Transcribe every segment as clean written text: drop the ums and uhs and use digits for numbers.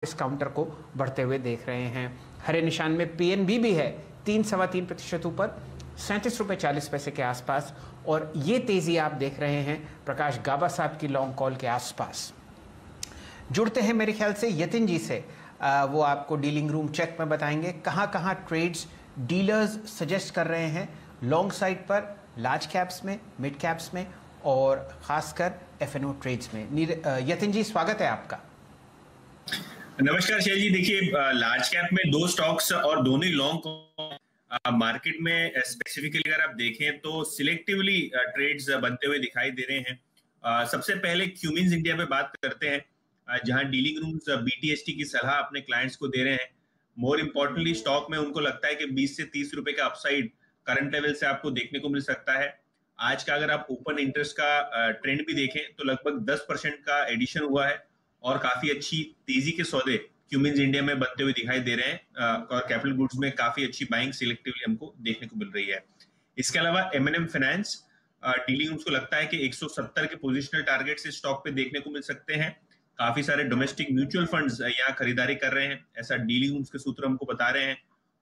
इस काउंटर को बढ़ते हुए देख रहे हैं। हरे निशान में पीएनबी भी है 3-3.25% ऊपर 37.40 रुपए के आसपास। और ये तेजी आप देख रहे हैं प्रकाश गाबा साहब की लॉन्ग कॉल के आसपास। जुड़ते हैं मेरे ख्याल से यतिन जी से, वो आपको डीलिंग रूम चेक में बताएंगे कहां कहां ट्रेड्स डीलर्स सजेस्ट कर रहे हैं लॉन्ग साइड पर, लार्ज कैप्स में, मिड कैप्स में और खासकर एफएनओ ट्रेड्स में। यतिन जी, स्वागत है आपका। नमस्कार शैल जी। देखिए, लार्ज कैप में दो स्टॉक्स और दोनों ही लॉन्ग मार्केट में स्पेसिफिकली अगर आप देखें तो सिलेक्टिवली ट्रेड्स बनते हुए दिखाई दे रहे हैं। सबसे पहले क्यूमिंस इंडिया पे बात करते हैं, जहां डीलिंग रूम्स बीटीएसटी की सलाह अपने क्लाइंट्स को दे रहे हैं। मोर इम्पोर्टेंटली स्टॉक में उनको लगता है कि 20 से 30 रुपए का अपसाइड करंट लेवल से आपको देखने को मिल सकता है। आज का अगर आप ओपन इंटरेस्ट का ट्रेंड भी देखें तो लगभग 10% का एडिशन हुआ है और काफी अच्छी तेजी के सौदे क्यूमिंस इंडिया में बनते हुए दिखाई दे रहे हैं और कैपिटल गुड्स में काफी अच्छी बाइंग सिलेक्टिवली हमको देखने को मिल रही है। इसके अलावा एमएनएम फाइनेंस डीलिंग उसको लगता है कि 170 के पोजिशनल टारगेट से स्टॉक पे देखने को मिल सकते हैं। काफी सारे डोमेस्टिक म्यूचुअल फंड्स यहाँ खरीदारी कर रहे हैं, ऐसा डीलिंग के सूत्र हमको बता रहे हैं।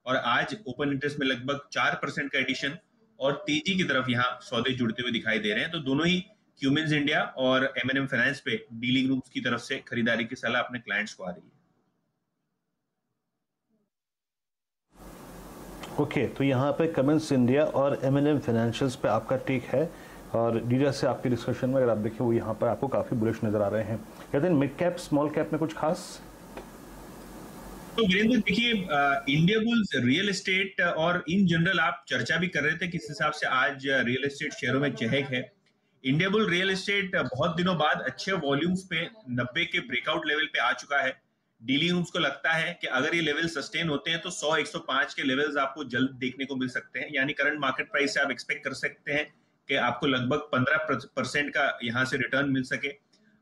और आज ओपन इंटरेस्ट में लगभग 4% का एडिशन और तेजी की तरफ यहाँ सौदे जुड़ते हुए दिखाई दे रहे हैं। तो दोनों ही क्यूमिंस इंडिया और एमएनएम फाइनेंस पे डीलिंग रूम्स की तरफ से खरीदारी की सलाह अपने क्लाइंट्स को आ रही है। ओके, तो यहाँ पे कमिंस इंडिया और एमएनएम फाइनेंशियल्स पे आपका टेक है और डीलर से आपके डिस्कशन में अगर आप देखें वो यहाँ पर आपको काफी बुलिश नजर आ रहे हैं। कहते हैं मिड कैप स्मॉल कैप में कुछ खास? तो वीरेंद्र देखिए, इंडिया बुल्स रियल एस्टेट और इन जनरल आप चर्चा भी कर रहे थे किस हिसाब से आज रियल एस्टेट शेयरों में चहक है। इंडिया बुल रियल एस्टेट बहुत दिनों बाद अच्छे वॉल्यूम्स पे 90 के ब्रेकआउट लेवल पे आ चुका है। डीलिंग रूम्स को लगता है कि अगर ये लेवल सस्टेन होते हैं तो 100-105 के लेवल्स आपको जल्द देखने को मिल सकते हैं। यानी करंट मार्केट प्राइस से आप एक्सपेक्ट कर सकते हैं कि आपको लगभग 15% का यहाँ से रिटर्न मिल सके।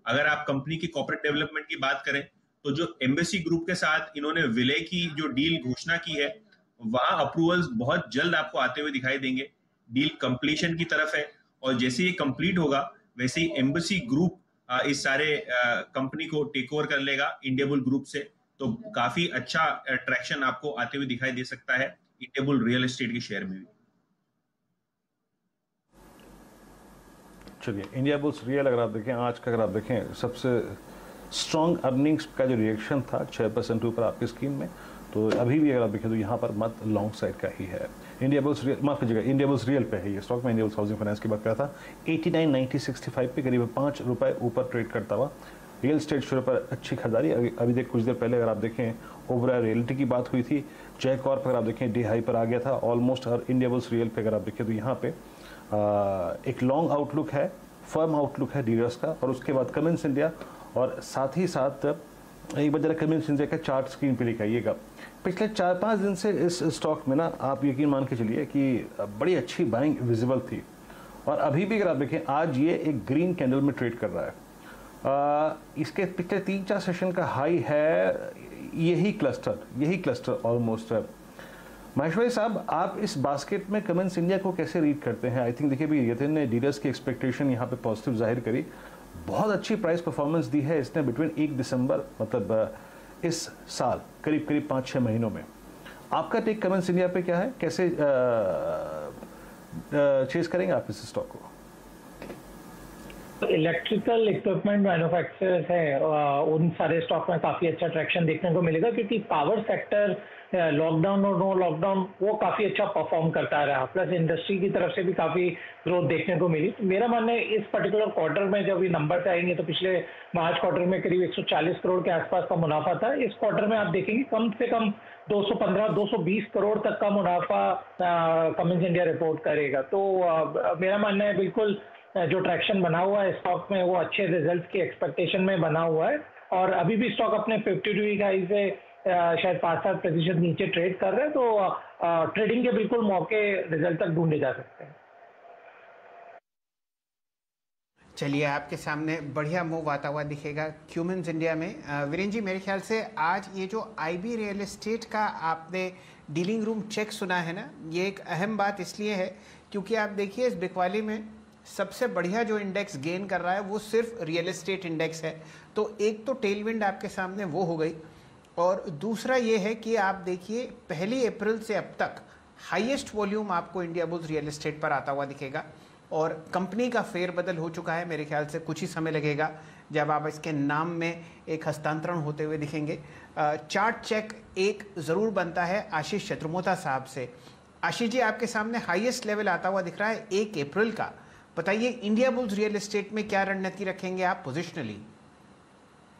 अगर आप कंपनी की कॉर्पोरेट डेवलपमेंट की बात करें तो जो एम्बेसी ग्रुप के साथ इन्होंने विलय की जो डील घोषणा की है वहां अप्रूवल्स बहुत जल्द आपको आते हुए दिखाई देंगे। डील कंप्लीशन की तरफ है और जैसे ये कंप्लीट होगा वैसे ही एम्बेसी ग्रुप इस सारे कंपनी को टेक ओवर कर लेगा इंडिया बुल ग्रुप से। तो काफी अच्छा ट्रैक्शन आपको आते हुए दिखाई दे सकता है इंडिया बुल रियल एस्टेट के शेयर में भी। चलिए, इंडिया बुल्स रियल अगर आप देखें आज का, अगर आप देखें सबसे स्ट्रॉन्ग अर्निंग्स का जो रिएक्शन था 6% ऊपर आपकी स्क्रीन में, तो अभी भी अगर आप देखें तो यहाँ पर मत लॉन्ग साइड का ही है। इंडिया बुल्स रियल, माफ कीजिएगा, इंडिया बुल्स रियल पे है ये स्टॉक में। इंडिया बुल्स हाउसिंग फाइनेंस की बात कर रहा था। 89.9065 पे करीब 5 रुपए ऊपर ट्रेड करता हुआ रियल एस्टेट शेयर पर अच्छी खरीदारी। अभी देख कुछ देर पहले अगर आप देखें ओबराय रियल्टी की बात हुई थी, जय कॉर्प अगर आप देखें डे हाई पर आ गया था ऑलमोस्ट। और इंडिया बुल्स रियल पे अगर आप देखें तो यहाँ पे एक लॉन्ग आउटलुक है, फर्म आउटलुक है डीलर्स का। और उसके बाद कमिंस इंडिया और साथ ही साथ एक बार जरा कमिंस इंडिया का चार्ट स्क्रीन पे दिखाइएगा। पिछले 4-5 दिन से इस स्टॉक में ना आप यकीन मान के चलिए कि बड़ी अच्छी बाइंग विजिबल थी। और अभी भी अगर आप देखें आज ये एक ग्रीन कैंडल में ट्रेड कर रहा है। इसके पिछले 3-4 सेशन का हाई है यही क्लस्टर ऑलमोस्ट है। महेश्वरी साहब, आप इस बास्केट में कमिंस इंडिया को कैसे रीड करते हैं? आई थिंक देखिए भी यतिन ने डीलर्स की एक्सपेक्टेशन यहाँ पे पॉजिटिव जाहिर करी, बहुत अच्छी प्राइस परफॉर्मेंस दी है इसने बिटवीन 1 दिसंबर मतलब इस साल करीब 5-6 महीनों में। आपका टेक कमिंस इंडिया पे क्या है, कैसे चेस करेंगे आप इस स्टॉक को? इलेक्ट्रिकल इक्विपमेंट मैन्युफैक्चरर्स है, उन सारे स्टॉक में काफी अच्छा ट्रैक्शन देखने को मिलेगा क्योंकि पावर सेक्टर लॉकडाउन और नो लॉकडाउन वो काफी अच्छा परफॉर्म करता रहा। प्लस इंडस्ट्री की तरफ से भी काफी ग्रोथ देखने को मिली। मेरा मानना है इस पर्टिकुलर क्वार्टर में जब ये नंबर आएंगे तो पिछले मार्च क्वार्टर में करीब 140 करोड़ के आसपास का मुनाफा था। इस क्वार्टर में आप देखेंगे कम से कम 215-220 करोड़ तक का मुनाफा कमिंस इंडिया रिपोर्ट करेगा। तो मेरा मानना है बिल्कुल जो ट्रैक्शन बना हुआ है स्टॉक में वो अच्छे रिजल्ट की एक्सपेक्टेशन में बना हुआ है। और अभी भी स्टॉक अपने 52 वीक हाई से शायद 5-7% नीचे ट्रेड कर रहे हैं। तो ट्रेडिंग के बिल्कुल मौके रिजल्ट तक ढूंढे जा सकते हैं। चलिए, आपके सामने बढ़िया मूव आता हुआ दिखेगा क्यूमिंस इंडिया में। वीरेंद्र जी, मेरे ख्याल से आज ये जो आईबी रियल एस्टेट का आपने डीलिंग रूम चेक सुना है ना, ये एक अहम बात इसलिए है क्योंकि आप देखिए इस बिकवाली में सबसे बढ़िया जो इंडेक्स गेन कर रहा है वो सिर्फ रियल एस्टेट इंडेक्स है। तो एक तो टेलविंड आपके सामने वो हो गई। और दूसरा ये है कि आप देखिए 1 अप्रैल से अब तक हाईएस्ट वॉल्यूम आपको इंडिया बुल्स रियल एस्टेट पर आता हुआ दिखेगा और कंपनी का फेरबदल हो चुका है। मेरे ख्याल से कुछ ही समय लगेगा जब आप इसके नाम में एक हस्तांतरण होते हुए दिखेंगे। चार्ट चेक एक ज़रूर बनता है आशीष चतुर्मोता साहब से। आशीष जी, आपके सामने हाईएस्ट लेवल आता हुआ दिख रहा है 1 अप्रैल का। बताइए इंडिया बुल्स रियल एस्टेट में क्या रणनीति रखेंगे आप पोजिशनली?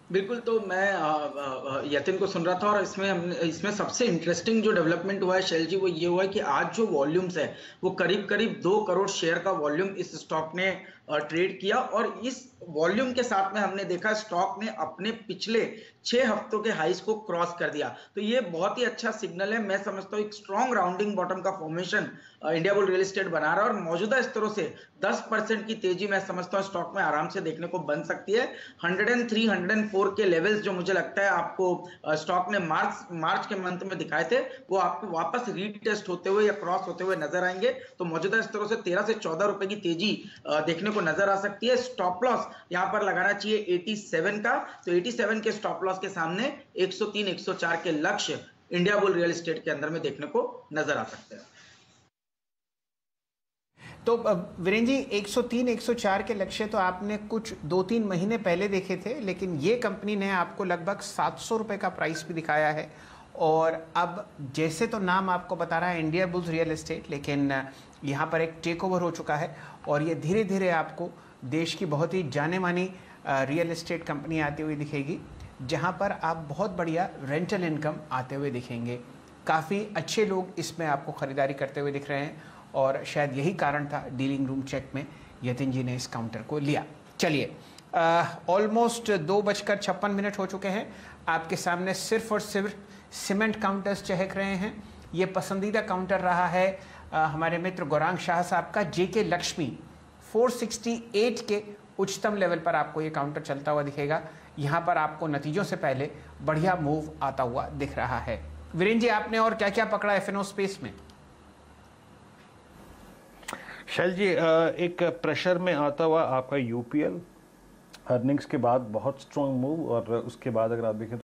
बिल्कुल, तो मैं यतिन को सुन रहा था और इसमें सबसे इंटरेस्टिंग जो डेवलपमेंट हुआ है शैल जी, वो ये हुआ है कि आज जो वॉल्यूम्स है वो करीब करीब 2 करोड़ शेयर का वॉल्यूम इस स्टॉक ने ट्रेड किया और इस वॉल्यूम के साथ में हमने देखा स्टॉक ने अपने पिछले 6 हफ्तों के हाइस को क्रॉस कर दिया। तो ये बहुत ही अच्छा सिग्नल है। मैं समझता हूँ एक स्ट्रॉन्ग राउंडिंग बॉटम का formation India bull real estate बना रहा है और मौजूदा स्तरों से 10% की तेजी मैं समझता हूँ स्टॉक में आराम से देखने को बन सकती है। 103, 104 के लेवल्स जो मुझे लगता है आपको स्टॉक ने मार्च के मंथ में दिखाए थे, वो आपको वापस रीटेस्ट होते हुए या क्रॉस होते हुए नजर आएंगे। तो मौजूदा स्तरों से 13 से 14 रुपए की तेजी देखने को नजर आ सकती है। स्टॉप लॉस यहां पर लगाना चाहिए 87 का, तो 87 के स्टॉप लॉस के सामने 103, 104 के लक्ष्य इंडिया बुल रियल एस्टेट के अंदर में देखने को नजर आ सकते हैं। तो वीरेंद्र जी, 103, 104 के लक्ष्य तो आपने कुछ 2-3 महीने पहले देखे थे, लेकिन ये कंपनी ने आपको लगभग 700 रुपए का प्राइस भी दिखाया है। और अब जैसे तो नाम आपको बता रहा है इंडिया बुल्स रियल एस्टेट, लेकिन यहाँ पर एक टेक ओवर हो चुका है और ये धीरे धीरे आपको देश की बहुत ही जाने मानी रियल एस्टेट कंपनी आती हुई दिखेगी, जहाँ पर आप बहुत बढ़िया रेंटल इनकम आते हुए दिखेंगे। काफ़ी अच्छे लोग इसमें आपको ख़रीदारी करते हुए दिख रहे हैं और शायद यही कारण था डीलिंग रूम चेक में यतिन जी ने इस काउंटर को लिया। चलिए, ऑलमोस्ट 2:56 हो चुके हैं। आपके सामने सिर्फ और सिर्फ सीमेंट काउंटर्स चहक रहे हैं। ये पसंदीदा काउंटर रहा है हमारे मित्र गौरांग शाह साहब का, जेके लक्ष्मी। 468 के उच्चतम लेवल पर आपको ये काउंटर चलता हुआ दिखेगा। यहाँ पर आपको नतीजों से पहले बढ़िया मूव आता हुआ दिख रहा है। वीरेंद्र जी, आपने और क्या क्या पकड़ा एफएनओ स्पेस में? शैल जी, एक प्रेशर में आता हुआ आपका यूपीएल अर्निंग्स के बाद बहुत स्ट्रॉन्ग मूव, और उसके बाद अगर आप देखें